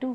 2,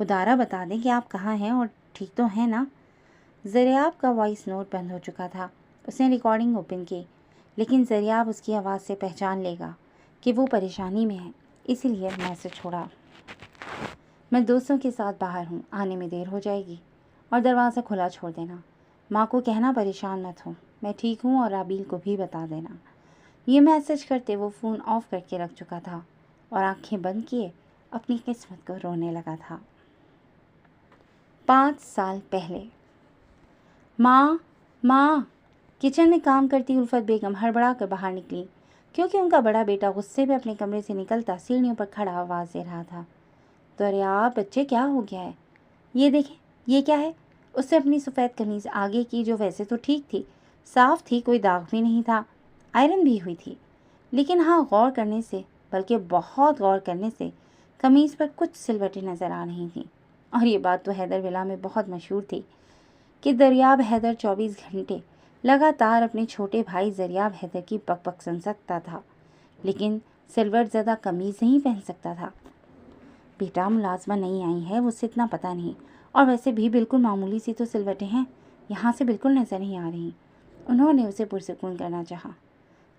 خدارہ بتا دیں کہ آپ کہاں ہیں اور ٹھیک تو ہیں نا؟ زریاب کا وائس نوٹ بند ہو چکا تھا۔ اس نے ریکارڈنگ اوپن کی، لیکن زریاب اس کی آواز سے پہچان لے گا کہ وہ پریشانی میں ہے، اسی لیے میسج چھوڑا۔ میں دوستوں کے ساتھ باہر ہوں، آنے میں دیر ہو جائے گی، اور دروازہ کھلا چھوڑ دینا۔ ماں کو کہنا پریشان مت ہو، میں ٹھیک ہوں، اور رابیل کو بھی بتا دینا۔ یہ میسج کرتے وہ فون آف کر کے رکھ چکا تھا اور آنکھیں بند کیے اپنی قسمت کو رونے لگا تھا۔ 5 سال پہلے۔ ماں کچن میں کام کرتی الفت بیگم ہڑبڑا کر باہر نکلی، کیونکہ ان کا بڑا بیٹا غصے میں اپنے کمرے سے نکلتا سیڑھیوں پر کھڑا آواز دے رہا تھا۔ دریاب بچے کیا ہو گیا ہے؟ یہ دیکھیں، یہ کیا ہے؟ اس نے اپنی سفید قمیض آگے کی، جو ویسے تو ٹھیک تھی، صاف تھی، کوئی داغ بھی نہیں تھا، آئرن بھی ہوئی تھی، لیکن ہاں غور کرنے سے، بلکہ بہت غور کرنے سے، قمیض پر کچھ سلوٹیں نظر آ رہی تھیں۔ اور یہ بات تو حیدر ولا میں بہت مشہور تھی کہ دریاب حیدر 24 گھنٹے لگاتار اپنے چھوٹے بھائی زریاب حیدر کی بک بک سن سکتا تھا، لیکن سلوٹ زدہ قمیض نہیں پہن سکتا تھا۔ بیٹا ملازمہ نہیں آئی ہے، اس سے اتنا پتہ نہیں، اور ویسے بھی بالکل معمولی سی تو سلوٹیں ہیں، یہاں سے بالکل نظر نہیں آ رہی۔ انہوں نے اسے پرسکون کرنا چاہا۔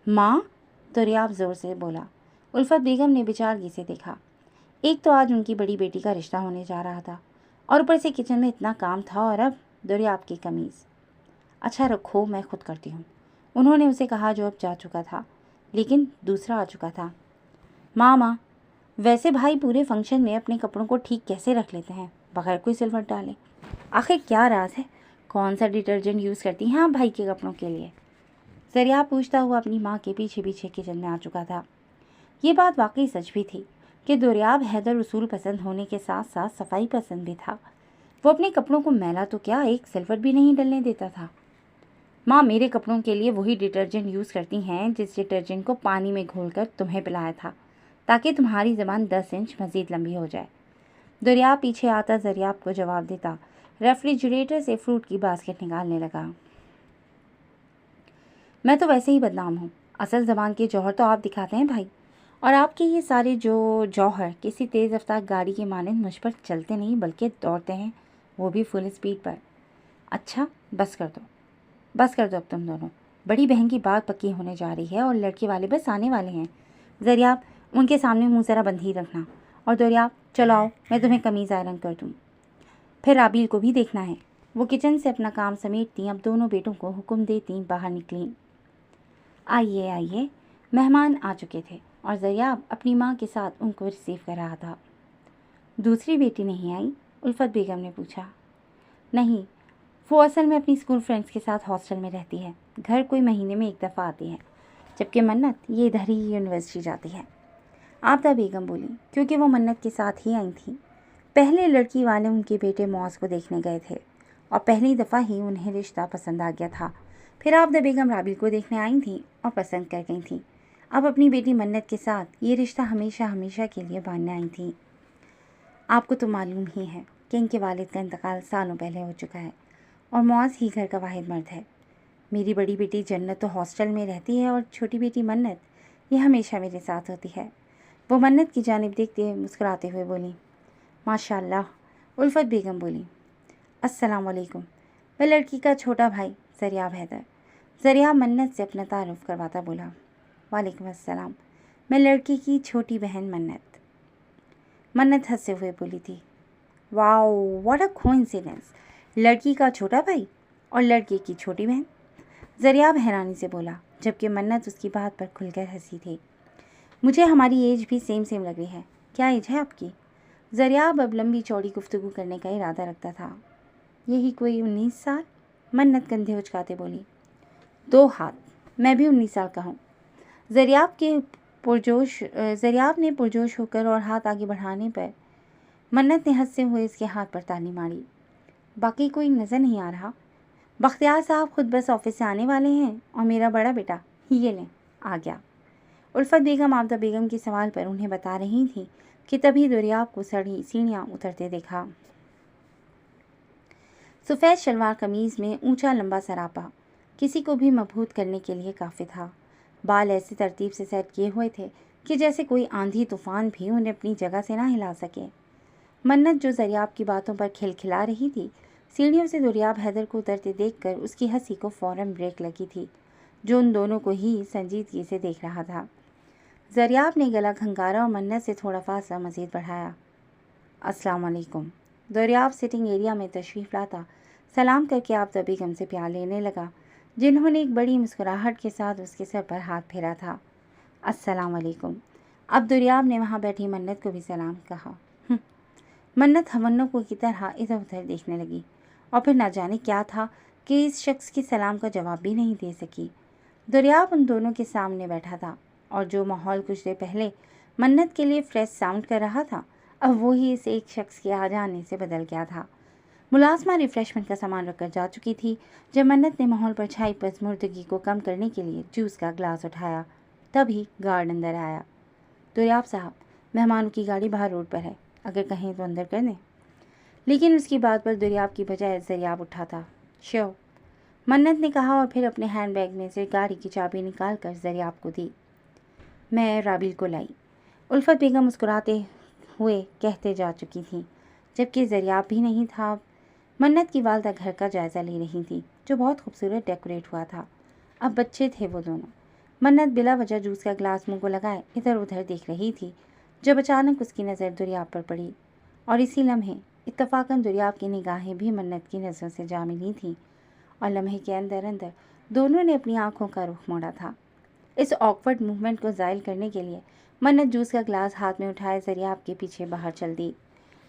ماں، دریاب زور سے بولا۔ الفت بیگم نے بچارگی سے دیکھا۔ ایک تو آج ان کی بڑی بیٹی کا رشتہ ہونے جا رہا تھا، اور اوپر سے کچن میں اتنا کام تھا، اور اب دریاب کی قمیض۔ اچھا رکھو، میں خود کرتی ہوں، انہوں نے اسے کہا، جو اب جا چکا تھا، لیکن دوسرا آ چکا تھا۔ ماں، ویسے بھائی پورے فنکشن میں اپنے کپڑوں کو ٹھیک کیسے رکھ لیتے ہیں بغیر کوئی سلوٹ ڈالے؟ آخر کیا راز ہے؟ کون سا ڈٹرجنٹ یوز کرتی ہیں آپ بھائی کے کپڑوں کے لیے؟ زریاب پوچھتا ہوا اپنی ماں کے پیچھے پیچھے کچن میں آ چکا تھا۔ یہ بات واقعی سچ بھی تھی کہ دریاب حیدر اصول پسند ہونے کے ساتھ ساتھ صفائی پسند بھی تھا۔ وہ اپنے کپڑوں کو میلا تو کیا، ایک سلوٹ بھی نہیں ڈلنے دیتا تھا۔ ماں میرے کپڑوں کے لیے وہی ڈٹرجنٹ یوز کرتی ہیں جس ڈٹرجنٹ کو پانی میں گھول کر تمہیں پلایا تھا، تاکہ تمہاری زبان 10 انچ مزید لمبی ہو جائے۔ دریاب پیچھے آتا زریاب کو جواب دیتا ریفریجریٹر سے فروٹ کی باسکٹ نکالنے لگا۔ میں تو ویسے ہی بدنام ہوں، اصل زبان کے جوہر تو آپ دکھاتے ہیں بھائی، اور آپ کے یہ سارے جوہر کسی تیز رفتار گاڑی کے مانند مجھ پر چلتے نہیں بلکہ دوڑتے ہیں، وہ بھی فل اسپیڈ پر۔ اچھا بس کر دو اب تم دونوں، بڑی بہن کی بات پکی ہونے جا رہی ہے اور لڑکے والے بس آنے والے ہیں۔ زریاب ان کے سامنے منہ ذرا بند ہی رکھنا، اور دریاب چلو آؤ میں تمہیں قمیض آئرن کر دوں، پھر رابیل کو بھی دیکھنا ہے۔ وہ کچن سے اپنا کام سمیٹتی اب دونوں بیٹوں کو حکم دیتی باہر نکلیں۔ آئیے، مہمان آ چکے تھے اور زریاب اپنی ماں کے ساتھ ان کو ریسیو کر رہا تھا۔ دوسری بیٹی نہیں آئی؟ الفت بیگم نے پوچھا۔ نہیں، وہ اصل میں اپنی اسکول فرینڈس کے ساتھ ہاسٹل میں رہتی ہے، گھر کوئی مہینے میں ایک دفعہ آتی ہے، جبکہ منت یہ ادھر ہی یونیورسٹی جاتی ہے، آبدہ بیگم بولی، کیونکہ وہ منت کے ساتھ ہی آئی تھیں۔ پہلے لڑکی والے ان کے بیٹے معاذ کو دیکھنے گئے تھے اور پہلی دفعہ ہی انہیں رشتہ پسند آ گیا تھا، پھر آبدہ بیگم رابیل کو دیکھنے آئی تھیں اور پسند کر گئی تھیں، اب اپنی بیٹی منت کے ساتھ یہ رشتہ ہمیشہ کے لیے باندھنے آئی تھیں۔ آپ کو تو معلوم ہی ہے کہ ان کے والد کا انتقال سالوں پہلے ہو چکا ہے، اور معاذ ہی گھر کا واحد مرد ہے۔ میری بڑی بیٹی جنت تو ہاسٹل میں رہتی ہے، اور چھوٹی بیٹی منت یہ ہمیشہ میرے ساتھ ہوتی ہے۔ وہ منت کی جانب دیکھتے مسکراتے ہوئے بولی۔ ماشاء اللہ، الفت بیگم بولی۔ السلام علیکم، میں لڑکی کا چھوٹا بھائی زریاب حیدر۔ زریاب منت سے اپنا تعارف کرواتا بولا۔ وعلیکم السلام، میں لڑکی کی چھوٹی بہن منت۔ منت ہنستے ہوئے بولی تھی، واو واٹ اے کوئنسیڈنس، لڑکی کا چھوٹا بھائی اور لڑکے کی چھوٹی بہن۔ زریاب حیرانی سے بولا، جبکہ منت اس کی بات پر کھل کر ہنسی تھی۔ مجھے ہماری ایج بھی سیم لگ رہی ہے، کیا ایج ہے آپ کی؟ زریاب اب لمبی چوڑی گفتگو کرنے کا ارادہ رکھتا تھا۔ یہی کوئی 19 سال، منت کندھے اچکاتے بولی۔ 2 ہاتھ، میں بھی 19 سال کا ہوں۔ زریاب نے پرجوش ہو کر اور ہاتھ آگے بڑھانے پر منت نے ہنستے ہوئے اس کے ہاتھ پر تالی ماری۔ باقی کوئی نظر نہیں آ رہا؟ بختیار صاحب خود بس آفس سے آنے والے ہیں، اور میرا بڑا بیٹا یہ لیں آ گیا۔ الفت بیگم آبدہ بیگم کے سوال پر انہیں بتا رہی تھیں کہ تبھی دریاب کو سیڑھیاں اترتے دیکھا۔ سفید شلوار قمیض میں اونچا لمبا سراپا کسی کو بھی مبہوت کرنے کے لیے کافی تھا۔ بال ایسے ترتیب سے سیٹ کیے ہوئے تھے کہ جیسے کوئی آندھی طوفان بھی انہیں اپنی جگہ سے نہ ہلا سکے۔ منت جو دریاب کی باتوں پر کھلکھلا رہی تھی، سیڑھیوں سے دریاب حیدر کو اترتے دیکھ کر اس کی ہنسی کو فوراً بریک لگی تھی، جو ان دونوں کو ہی سنجیدگی سے دیکھ رہا تھا۔ دریاب نے گلا کھنکارا اور منت سے تھوڑا فاصلہ مزید بڑھایا۔ السلام علیکم۔ دریاب سٹنگ ایریا میں تشریف لاتا سلام کر کے آفتاب بیگم سے پیار لینے لگا، جنہوں نے ایک بڑی مسکراہٹ کے ساتھ اس کے سر پر ہاتھ پھیرا تھا۔ السلام علیکم۔ اب دریاب نے وہاں بیٹھی منت کو بھی سلام کہا۔ منت ہونکوں کی طرح ادھر ادھر دیکھنے لگی اور پھر نہ جانے کیا تھا کہ اس شخص کی سلام کا جواب بھی نہیں دے سکی۔ دریاب ان دونوں کے سامنے بیٹھا تھا اور جو ماحول کچھ دیر پہلے منت کے لیے فریش ساؤنڈ کر رہا تھا، اب وہی اس ایک شخص کے آ جانے سے بدل گیا تھا۔ ملازمہ ریفریشمنٹ کا سامان رکھ کر جا چکی تھی جب منت نے ماحول پر چھائی پسماردگی کو کم کرنے کے لیے جوس کا گلاس اٹھایا، تبھی گارڈ اندر آیا۔ دریاب صاحب، مہمانوں کی گاڑی باہر روڈ پر ہے، اگر کہیں تو اندر کر دیں۔ لیکن اس کی بات پر دریاب کی بجائے دریاب اٹھا تھا۔ شیو، منت نے کہا اور پھر اپنے ہینڈ بیگ میں سے گاڑی کی چابی نکال کر دریاب کو دی۔ میں رابیل کو لائی، الفت بیگم مسکراتے ہوئے کہتے جا چکی تھیں، جبکہ دریاب بھی نہیں تھا۔ منت کی والدہ گھر کا جائزہ لے رہی تھی، جو بہت خوبصورت ڈیکوریٹ ہوا تھا۔ اب بچے تھے وہ دونوں۔ منت بلا وجہ جوس کا گلاس منہ کو لگائے ادھر ادھر دیکھ رہی تھی، جب اچانک اس کی نظر دریاب پر پڑی، اور اسی لمحے اتفاقاً دریاب کی نگاہیں بھی منت کی نظروں سے جا ملی تھیں، اور لمحے کے اندر اندر دونوں نے اپنی آنکھوں کا رخ موڑا تھا۔ اس آکورڈ موومنٹ کو زائل کرنے کے لیے منت جوس کا گلاس ہاتھ میں اٹھائے دریاب کے پیچھے باہر چل دی۔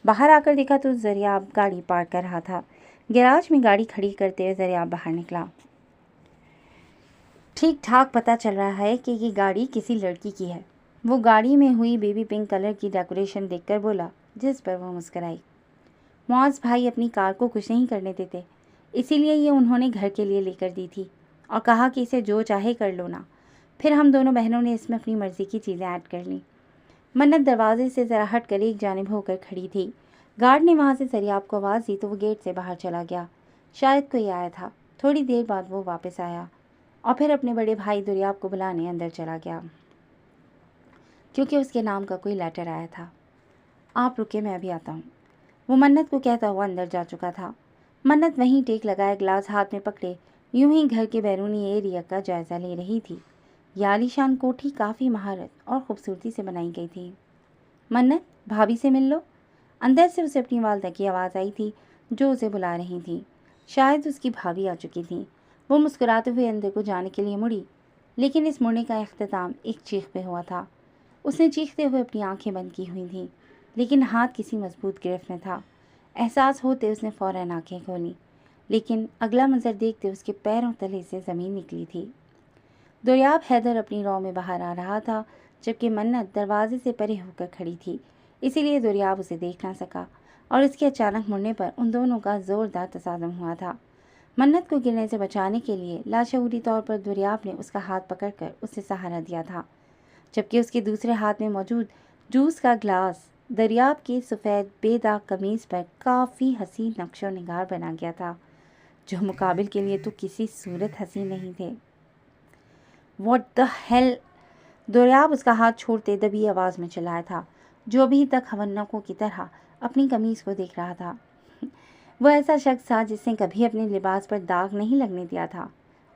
باہر آ کر دیکھا تو دریاب گاڑی پارک کر رہا تھا۔ گیراج میں گاڑی کھڑی کرتے ہوئے دریاب باہر نکلا۔ ٹھیک ٹھاک پتہ چل رہا ہے کہ یہ گاڑی کسی لڑکی کی ہے، وہ گاڑی میں ہوئی بیبی پنک کلر کی ڈیکوریشن دیکھ کر بولا، جس پر وہ مسکرائی۔ معاذ بھائی اپنی کار کو کچھ نہیں کرنے دیتے، اسی لیے یہ انہوں نے گھر کے لیے لے کر دی تھی اور کہا کہ اسے جو چاہے کر لو نا۔ پھر ہم دونوں بہنوں نے اس میں اپنی مرضی کی چیزیں ایڈ کر لیں۔ منت دروازے سے ذرا ہٹ کر ایک جانب ہو کر کھڑی تھی۔ گارڈ نے وہاں سے دریاب کو آواز دی تو وہ گیٹ سے باہر چلا گیا۔ شاید کوئی آیا تھا۔ تھوڑی دیر بعد وہ واپس آیا اور پھر اپنے بڑے بھائی دریاب کو بلانے اندر چلا گیا، کیونکہ اس کے نام کا کوئی لیٹر آیا تھا۔ آپ رکے، میں ابھی آتا ہوں، وہ منت کو کہتا ہوا اندر جا چکا تھا۔ منت وہیں ٹیک لگائے گلاس ہاتھ میں پکڑے یوں ہی گھر کے بیرونی ایریا کا جائزہ لے رہی تھی۔ یہ عالیشان کوٹھی کافی مہارت اور خوبصورتی سے بنائی گئی تھی۔ منت، بھابھی سے مل لو۔ اندر سے اسے اپنی والدہ کی آواز آئی تھی، جو اسے بلا رہی تھی۔ شاید اس کی بھابھی آ چکی تھیں۔ وہ مسکراتے ہوئے اندر کو جانے کے لیے مڑی، لیکن اس مڑنے کا اختتام ایک چیخ پہ ہوا تھا۔ اس نے چیختے ہوئے اپنی آنکھیں بند کی ہوئی تھیں، لیکن ہاتھ کسی مضبوط گرفت میں تھا۔ احساس ہوتے اس نے فوراً آنکھیں کھولی، لیکن اگلا منظر دیکھتے اس کے پیروں تلے سے زمین نکلی تھی۔ دریاب حیدر اپنی رو میں باہر آ رہا تھا، جبکہ منت دروازے سے پرے ہو کر کھڑی تھی، اسی لیے دریاب اسے دیکھ نہ سکا، اور اس کے اچانک مڑنے پر ان دونوں کا زوردار تصادم ہوا تھا۔ منت کو گرنے سے بچانے کے لیے لاشعوری طور پر دریاب نے اس کا ہاتھ پکڑ کر اسے سہارا دیا تھا، جبکہ اس کے دوسرے ہاتھ میں موجود جوس کا گلاس دریاب کی سفید بے داغ قمیض پر کافی حسین نقش و نگار بنا گیا تھا، جو مقابل کے لیے تو کسی صورت حسین نہیں تھے۔ What the hell! دریاب اس کا ہاتھ چھوڑتے دبی آواز میں چلایا تھا، جو ابھی تک ہونکوں کی طرح اپنی قمیض کو دیکھ رہا تھا۔ وہ ایسا شخص تھا جس نے کبھی اپنے لباس پر داغ نہیں لگنے دیا تھا،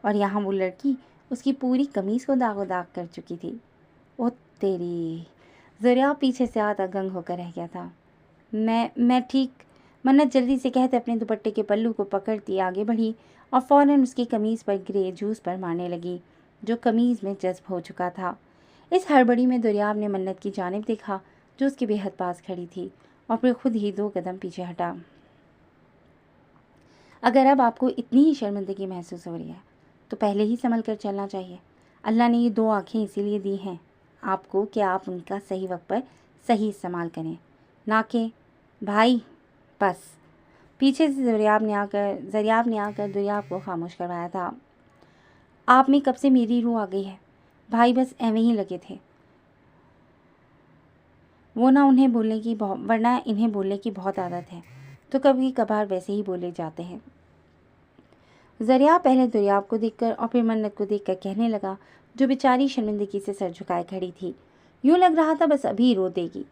اور یہاں وہ لڑکی اس کی پوری قمیض کو داغ و داغ کر چکی تھی۔ او تیری! دریاب پیچھے سے آتا گنگ ہو کر رہ گیا تھا۔ میں ٹھیک، منت جلدی سے کہتے اپنے دوپٹے کے پلو کو پکڑتی آگے بڑھی اور فوراً اس کی قمیض پر گرے جوس پر مارنے لگی، جو قمیض میں جذب ہو چکا تھا۔ اس ہڑبڑی میں دریاب نے منت کی جانب دیکھا، جو اس کے بے حد پاس کھڑی تھی، اور پھر خود ہی 2 قدم پیچھے ہٹا۔ اگر اب آپ کو اتنی ہی شرمندگی محسوس ہو رہی ہے تو پہلے ہی سنبھل کر چلنا چاہیے۔ اللہ نے یہ 2 آنکھیں اسی لیے دی ہیں آپ کو کہ آپ ان کا صحیح وقت پر صحیح استعمال کریں، نہ کہ بھائی بس۔ پیچھے سے دریاب نے آ کر دریاب کو خاموش کروایا تھا۔ آپ میں کب سے میری روح آ گئی ہے، بھائی بس ایویں ہی لگے تھے، ورنہ انہیں بولنے کی بہت عادت ہے، تو کبھی کبھار ویسے ہی بولے جاتے ہیں۔ دریاب پہلے دریاب کو دیکھ کر اور پھر منت کو دیکھ کر کہنے لگا، جو بیچاری شرمندگی سے سر جھکائے کھڑی تھی، یوں لگ رہا تھا بس ابھی رو دے گی۔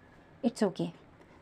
It's okay,